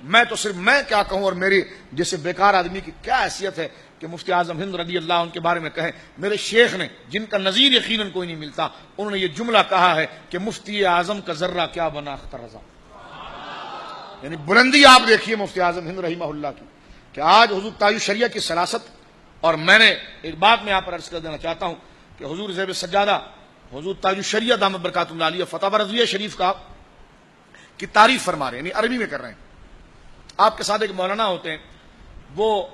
میں تو صرف میں کیا کہوں اور میری جیسے بیکار آدمی کی کیا حیثیت ہے کہ مفتی اعظم ہند رضی اللہ عنہ کے بارے میں کہیں. میرے شیخ نے جن کا نظیر یقیناً کوئی نہیں ملتا, انہوں نے یہ جملہ کہا ہے کہ مفتی اعظم کا ذرہ کیا بنا اختر رضا. یعنی بلندی آپ دیکھیے مفتی اعظم ہند رحمہ اللہ کی کہ آج حضور تاج الشریعہ کی سراست. اور میں نے ایک بات میں یہاں پر عرض کر دینا چاہتا ہوں کہ حضور زیب سجادہ حضور تاج الشریعہ دامت برکاتہ اللہ علیہ فتح رضویہ شریف کی تعریف فرما رہے ہیں, یعنی عربی میں کر رہے ہیں. آپ کے ساتھ ایک مولانا ہوتے ہیں, وہ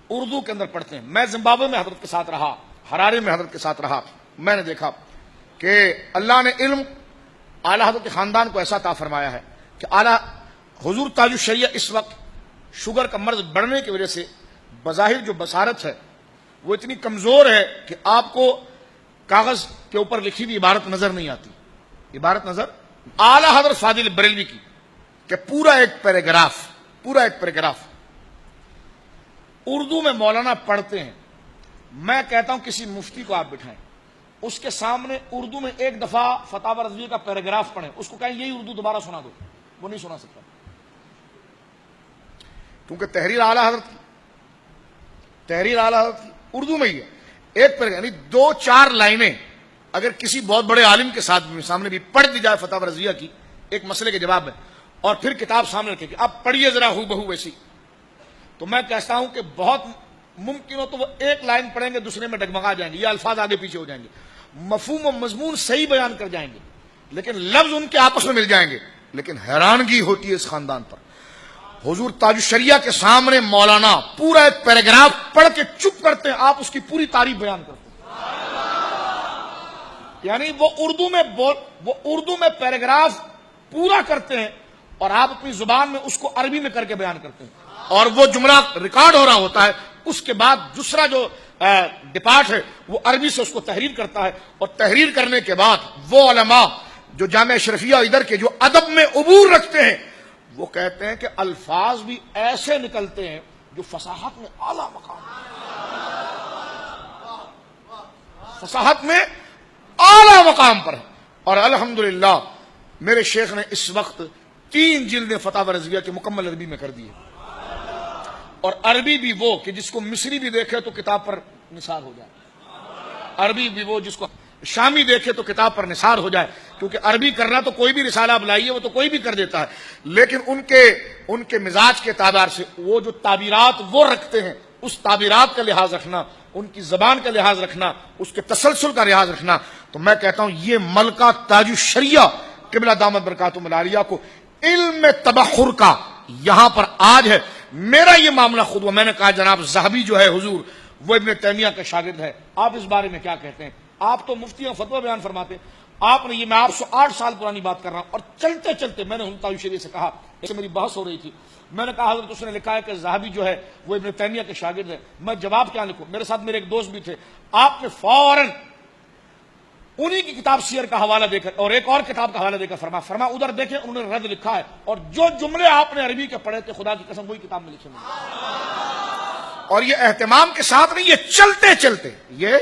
اردو کے اندر پڑھتے ہیں. میں زمبابوے میں حضرت کے ساتھ رہا, ہرارے میں حضرت کے ساتھ رہا. میں نے دیکھا کہ اللہ نے علم اعلیٰ حضرت کے خاندان کو ایسا عطا فرمایا ہے کہ اعلیٰ حضور تاج الشریعہ اس وقت شوگر کا مرض بڑھنے کی وجہ سے بظاہر جو بصارت ہے وہ اتنی کمزور ہے کہ آپ کو کاغذ کے اوپر لکھی ہوئی عبارت نظر نہیں آتی. عبارت نظر اعلیٰ حضرت فاضل بریلوی کی کہ پورا ایک پیراگراف اردو میں مولانا پڑھتے ہیں. میں کہتا ہوں کسی مفتی کو آپ بٹھائیں, اس کے سامنے اردو میں ایک دفعہ فتح رضویہ کا پیراگراف پڑھیں, اس کو کہیں یہی اردو دوبارہ سنا دو, وہ نہیں سنا سکتا, کیونکہ تحریر اعلیٰ حضرت کی اردو میں ہی ہے. ایک پیراگراف یعنی 2-4 لائنیں اگر کسی بہت بڑے عالم کے سامنے بھی پڑھ دی جائے فتح رضویہ کی ایک مسئلے کے جواب میں, اور پھر کتاب سامنے رکھے کہ آپ پڑھیے ذرا ہو بہو ویسی, تو میں کہتا ہوں کہ بہت ممکن ہو تو وہ ایک لائن پڑھیں گے دوسرے میں ڈگمگا جائیں گے, یہ الفاظ آگے پیچھے ہو جائیں گے, مفہوم و مضمون صحیح بیان کر جائیں گے لیکن لفظ ان کے آپس میں مل جائیں گے. لیکن حیرانگی ہوتی ہے اس خاندان پر, حضور تاج الشریعہ کے سامنے مولانا پورا ایک پیراگراف پڑھ کے چپ کرتے ہیں, آپ اس کی پوری تعریف بیان کرتے ہیں. یعنی وہ اردو میں پیراگراف پورا کرتے ہیں اور آپ اپنی زبان میں اس کو عربی میں کر کے بیان کرتے ہیں, اور وہ جملہ ریکارڈ ہو رہا ہوتا ہے. اس کے بعد دوسرا جو ڈپارٹ ہے وہ عربی سے اس کو تحریر کرتا ہے, اور تحریر کرنے کے بعد وہ علماء جو جامعہ اشرفیہ ادھر کے جو ادب میں عبور رکھتے ہیں وہ کہتے ہیں کہ الفاظ بھی ایسے نکلتے ہیں جو فصاحت میں اعلیٰ مقام, فصاحت میں اعلیٰ مقام پر ہے. اور الحمدللہ میرے شیخ نے اس وقت 3 جلدیں فتح رضویہ کے مکمل عربی میں کر دی ہے, اور عربی بھی وہ کہ جس کو مصری بھی دیکھے تو کتاب پر نثار ہو جائے, عربی بھی وہ جس کو شامی دیکھے تو کتاب پر نثار ہو جائے, کیونکہ عربی کرنا تو کوئی بھی رسالہ آپ لائیے وہ تو کوئی بھی کر دیتا ہے, لیکن ان کے مزاج کے اعتبار سے وہ جو تعبیرات وہ رکھتے ہیں اس تعبیرات کا لحاظ رکھنا, ان کی زبان کا لحاظ رکھنا, اس کے تسلسل کا لحاظ رکھنا. تو میں کہتا ہوں یہ ملکہ تاج الشریعہ قبلہ دامت برکاتہ العالیہ کو علم تبخر کا یہاں پر آج ہے. میرا یہ معاملہ خود ہوا, میں نے کہا جناب ذہبی جو ہے حضور وہ ابن تیمیہ کا شاگرد ہے, آپ اس بارے میں کیا کہتے ہیں؟ آپ تو مفتی اور فتویٰ بیان فرماتے ہیں, آپ نے یہ میں آپ سے 8 سال پرانی بات کر رہا ہوں, اور چلتے چلتے میں نے تاج الشریعہ سے کہا, ایسے میری بحث ہو رہی تھی, میں نے کہا حضرت اس نے لکھا ہے کہ ذہبی جو ہے وہ ابن تیمیہ کے شاگرد ہے, میں جواب کیا لکھوں؟ میرے ساتھ میرے ایک دوست بھی تھے, آپ نے فوراً انہی کی کتاب سیر کا حوالہ دے کر اور ایک اور کتاب کا حوالہ دے کر فرما ادھر دیکھیں انہوں نے رد لکھا ہے, اور جو جملے آپ نے عربی کے پڑھے تھے خدا کی قسم وہی کتاب میں لکھے ہوئے, اور یہ اہتمام کے ساتھ نہیں, یہ چلتے چلتے یہ.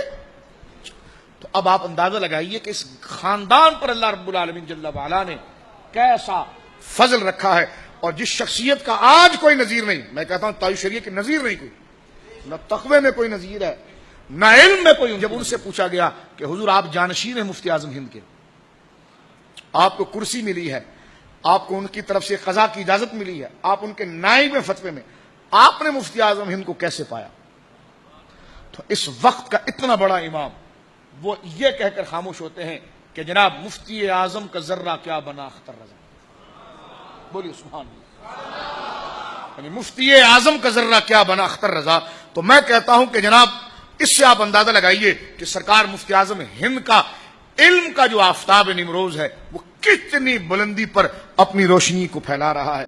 تو اب آپ اندازہ لگائیے کہ اس خاندان پر اللہ رب العالمین جل وعلا نے کیسا فضل رکھا ہے, اور جس شخصیت کا آج کوئی نظیر نہیں, میں کہتا ہوں تاج الشریعہ کی نظیر نہیں کوئی, نہ تقوی میں کوئی نظیر ہے نہ علم میں کوئی. جب ان سے پوچھا گیا کہ حضور آپ جانشین ہیں مفتی اعظم ہند کے, آپ کو کرسی ملی ہے, آپ کو ان کی طرف سے قضا کی اجازت ملی ہے, آپ ان کے نائب فتوے میں, آپ نے مفتی اعظم ہند کو کیسے پایا؟ تو اس وقت کا اتنا بڑا امام وہ یہ کہہ کر خاموش ہوتے ہیں کہ جناب مفتی اعظم کا ذرہ کیا بنا اختر رضا. بولیے سبحان اللہ. یعنی مفتی اعظم کا ذرہ کیا بنا اختر رضا. تو میں کہتا ہوں کہ جناب اس سے آپ اندازہ لگائیے کہ سرکار مفتی اعظم ہند کا علم کا جو آفتاب نمروز ہے وہ کتنی بلندی پر اپنی روشنی کو پھیلا رہا ہے.